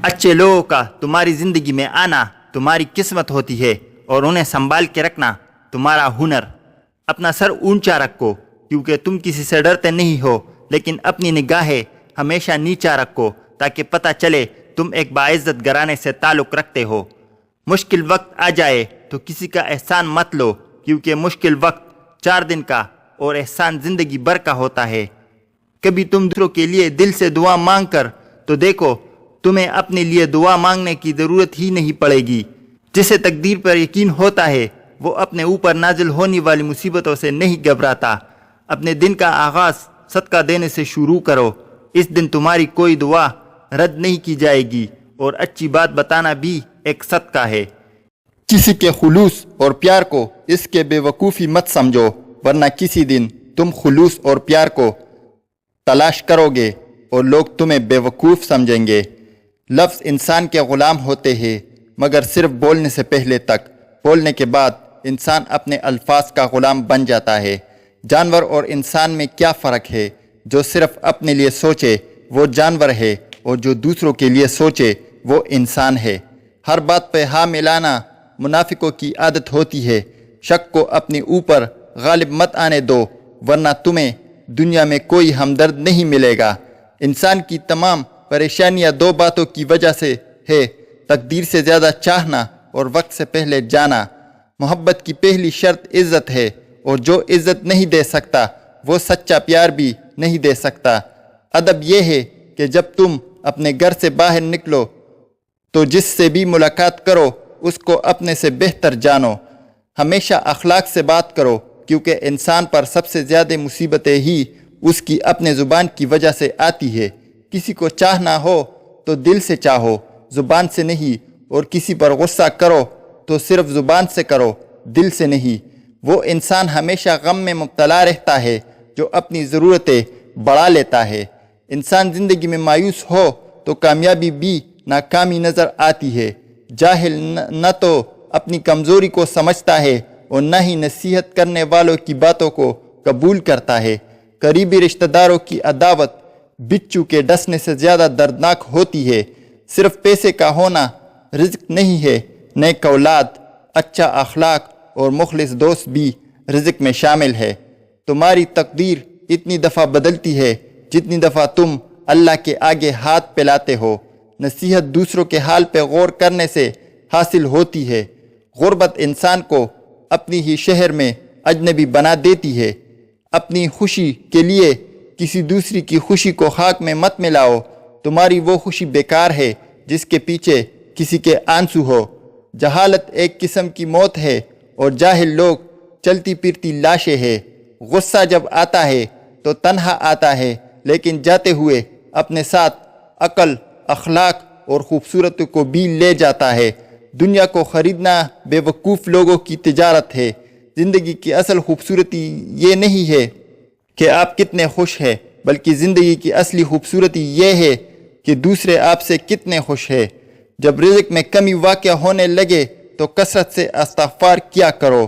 اچھے لوگوں کا تمہاری زندگی میں آنا تمہاری قسمت ہوتی ہے اور انہیں سنبھال کے رکھنا تمہارا ہنر۔ اپنا سر اونچا رکھو کیونکہ تم کسی سے ڈرتے نہیں ہو، لیکن اپنی نگاہیں ہمیشہ نیچا رکھو تاکہ پتہ چلے تم ایک باعزت گھرانے سے تعلق رکھتے ہو۔ مشکل وقت آ جائے تو کسی کا احسان مت لو، کیونکہ مشکل وقت 4 دن کا اور احسان زندگی بھر کا ہوتا ہے۔ کبھی تم دوسروں کے لیے دل سے دعا مانگ کر تو دیکھو، تمہیں اپنے لیے دعا مانگنے کی ضرورت ہی نہیں پڑے گی۔ جسے تقدیر پر یقین ہوتا ہے وہ اپنے اوپر نازل ہونے والی مصیبتوں سے نہیں گھبراتا۔ اپنے دن کا آغاز صدقہ دینے سے شروع کرو، اس دن تمہاری کوئی دعا رد نہیں کی جائے گی، اور اچھی بات بتانا بھی ایک صدقہ ہے۔ کسی کے خلوص اور پیار کو اس کے بے وقوفی مت سمجھو، ورنہ کسی دن تم خلوص اور پیار کو تلاش کرو گے اور لوگ تمہیں بے وقوف سمجھیں گے۔ لفظ انسان کے غلام ہوتے ہیں، مگر صرف بولنے سے پہلے تک۔ بولنے کے بعد انسان اپنے الفاظ کا غلام بن جاتا ہے۔ جانور اور انسان میں کیا فرق ہے؟ جو صرف اپنے لیے سوچے وہ جانور ہے، اور جو دوسروں کے لیے سوچے وہ انسان ہے۔ ہر بات پہ ہاں ملانا منافقوں کی عادت ہوتی ہے۔ شک کو اپنے اوپر غالب مت آنے دو، ورنہ تمہیں دنیا میں کوئی ہمدرد نہیں ملے گا۔ انسان کی تمام پریشانیاں 2 باتوں کی وجہ سے ہے: تقدیر سے زیادہ چاہنا اور وقت سے پہلے جانا۔ محبت کی پہلی شرط عزت ہے، اور جو عزت نہیں دے سکتا وہ سچا پیار بھی نہیں دے سکتا۔ ادب یہ ہے کہ جب تم اپنے گھر سے باہر نکلو تو جس سے بھی ملاقات کرو اس کو اپنے سے بہتر جانو۔ ہمیشہ اخلاق سے بات کرو، کیونکہ انسان پر سب سے زیادہ مصیبتیں ہی اس کی اپنے زبان کی وجہ سے آتی ہے۔ کسی کو چاہنا ہو تو دل سے چاہو، زبان سے نہیں، اور کسی پر غصہ کرو تو صرف زبان سے کرو، دل سے نہیں۔ وہ انسان ہمیشہ غم میں مبتلا رہتا ہے جو اپنی ضرورتیں بڑھا لیتا ہے۔ انسان زندگی میں مایوس ہو تو کامیابی بھی ناکامی نظر آتی ہے۔ جاہل نہ تو اپنی کمزوری کو سمجھتا ہے اور نہ ہی نصیحت کرنے والوں کی باتوں کو قبول کرتا ہے۔ قریبی رشتہ داروں کی عداوت بچھو کے ڈسنے سے زیادہ دردناک ہوتی ہے۔ صرف پیسے کا ہونا رزق نہیں ہے، نیک اولاد، اچھا اخلاق اور مخلص دوست بھی رزق میں شامل ہے۔ تمہاری تقدیر اتنی دفعہ بدلتی ہے جتنی دفعہ تم اللہ کے آگے ہاتھ پھیلاتے ہو۔ نصیحت دوسروں کے حال پہ غور کرنے سے حاصل ہوتی ہے۔ غربت انسان کو اپنی ہی شہر میں اجنبی بنا دیتی ہے۔ اپنی خوشی کے لیے کسی دوسری کی خوشی کو خاک میں مت ملاؤ۔ تمہاری وہ خوشی بیکار ہے جس کے پیچھے کسی کے آنسو ہو۔ جہالت ایک قسم کی موت ہے، اور جاہل لوگ چلتی پھرتی لاشیں ہیں۔ غصہ جب آتا ہے تو تنہا آتا ہے، لیکن جاتے ہوئے اپنے ساتھ عقل، اخلاق اور خوبصورتی کو بھی لے جاتا ہے۔ دنیا کو خریدنا بے وقوف لوگوں کی تجارت ہے۔ زندگی کی اصل خوبصورتی یہ نہیں ہے کہ آپ کتنے خوش ہیں، بلکہ زندگی کی اصلی خوبصورتی یہ ہے کہ دوسرے آپ سے کتنے خوش ہیں۔ جب رزق میں کمی واقع ہونے لگے تو کثرت سے استغفار کیا کرو۔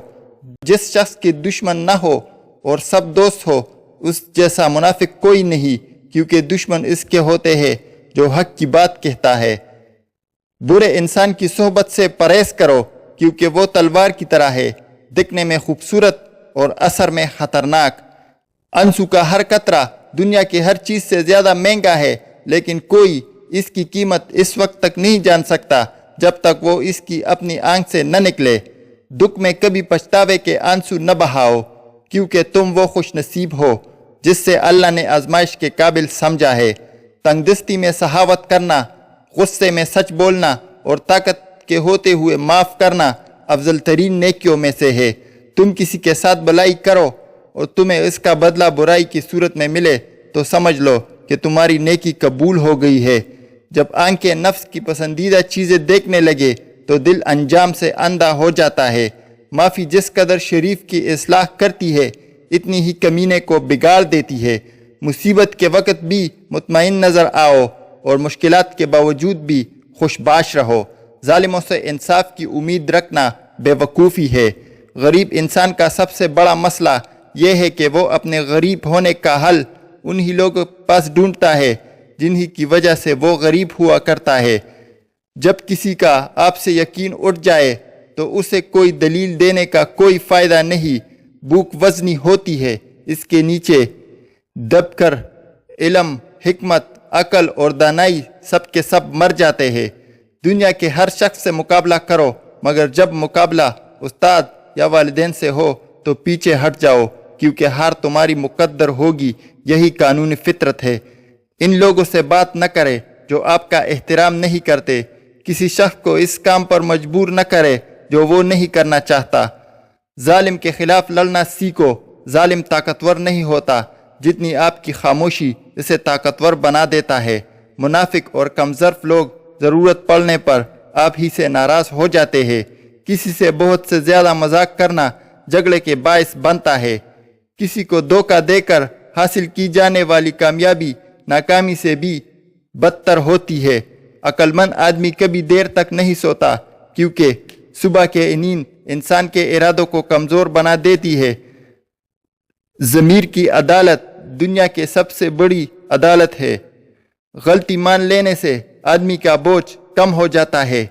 جس شخص کے دشمن نہ ہو اور سب دوست ہو، اس جیسا منافق کوئی نہیں، کیونکہ دشمن اس کے ہوتے ہیں جو حق کی بات کہتا ہے۔ برے انسان کی صحبت سے پرہیز کرو، کیونکہ وہ تلوار کی طرح ہے، دکھنے میں خوبصورت اور اثر میں خطرناک۔ آنسو کا ہر قطرہ دنیا کی ہر چیز سے زیادہ مہنگا ہے، لیکن کوئی اس کی قیمت اس وقت تک نہیں جان سکتا جب تک وہ اس کی اپنی آنکھ سے نہ نکلے۔ دکھ میں کبھی پچھتاوے کے آنسو نہ بہاؤ، کیونکہ تم وہ خوش نصیب ہو جس سے اللہ نے آزمائش کے قابل سمجھا ہے۔ تنگ دستی میں سخاوت کرنا، غصے میں سچ بولنا اور طاقت کے ہوتے ہوئے معاف کرنا افضل ترین نیکیوں میں سے ہے۔ تم کسی کے ساتھ بھلائی کرو اور تمہیں اس کا بدلہ برائی کی صورت میں ملے تو سمجھ لو کہ تمہاری نیکی قبول ہو گئی ہے۔ جب آنکھیں نفس کی پسندیدہ چیزیں دیکھنے لگے تو دل انجام سے اندھا ہو جاتا ہے۔ معافی جس قدر شریف کی اصلاح کرتی ہے، اتنی ہی کمینے کو بگاڑ دیتی ہے۔ مصیبت کے وقت بھی مطمئن نظر آؤ اور مشکلات کے باوجود بھی خوش باش رہو۔ ظالموں سے انصاف کی امید رکھنا بے وقوفی ہے۔ غریب انسان کا سب سے بڑا مسئلہ یہ ہے کہ وہ اپنے غریب ہونے کا حل انہی لوگوں کے پاس ڈھونڈتا ہے جنہی کی وجہ سے وہ غریب ہوا کرتا ہے۔ جب کسی کا آپ سے یقین اٹھ جائے تو اسے کوئی دلیل دینے کا کوئی فائدہ نہیں، بھوک وزنی ہوتی ہے، اس کے نیچے دب کر علم، حکمت، عقل اور دانائی سب کے سب مر جاتے ہیں۔ دنیا کے ہر شخص سے مقابلہ کرو، مگر جب مقابلہ استاد یا والدین سے ہو تو پیچھے ہٹ جاؤ، کیونکہ ہار تمہاری مقدر ہوگی، یہی قانون فطرت ہے۔ ان لوگوں سے بات نہ کرے جو آپ کا احترام نہیں کرتے، کسی شخص کو اس کام پر مجبور نہ کرے جو وہ نہیں کرنا چاہتا۔ ظالم کے خلاف لڑنا سیکھو، ظالم طاقتور نہیں ہوتا، جتنی آپ کی خاموشی اسے طاقتور بنا دیتا ہے۔ منافق اور کمزرف لوگ ضرورت پڑنے پر آپ ہی سے ناراض ہو جاتے ہیں۔ کسی سے بہت سے زیادہ مذاق کرنا جھگڑے کے باعث بنتا ہے۔ کسی کو دھوکہ دے کر حاصل کی جانے والی کامیابی ناکامی سے بھی بدتر ہوتی ہے۔ عقل مند آدمی کبھی دیر تک نہیں سوتا، کیونکہ صبح کے نیند انسان کے ارادوں کو کمزور بنا دیتی ہے۔ ضمیر کی عدالت دنیا کی سب سے بڑی عدالت ہے۔ غلطی مان لینے سے آدمی کا بوجھ کم ہو جاتا ہے۔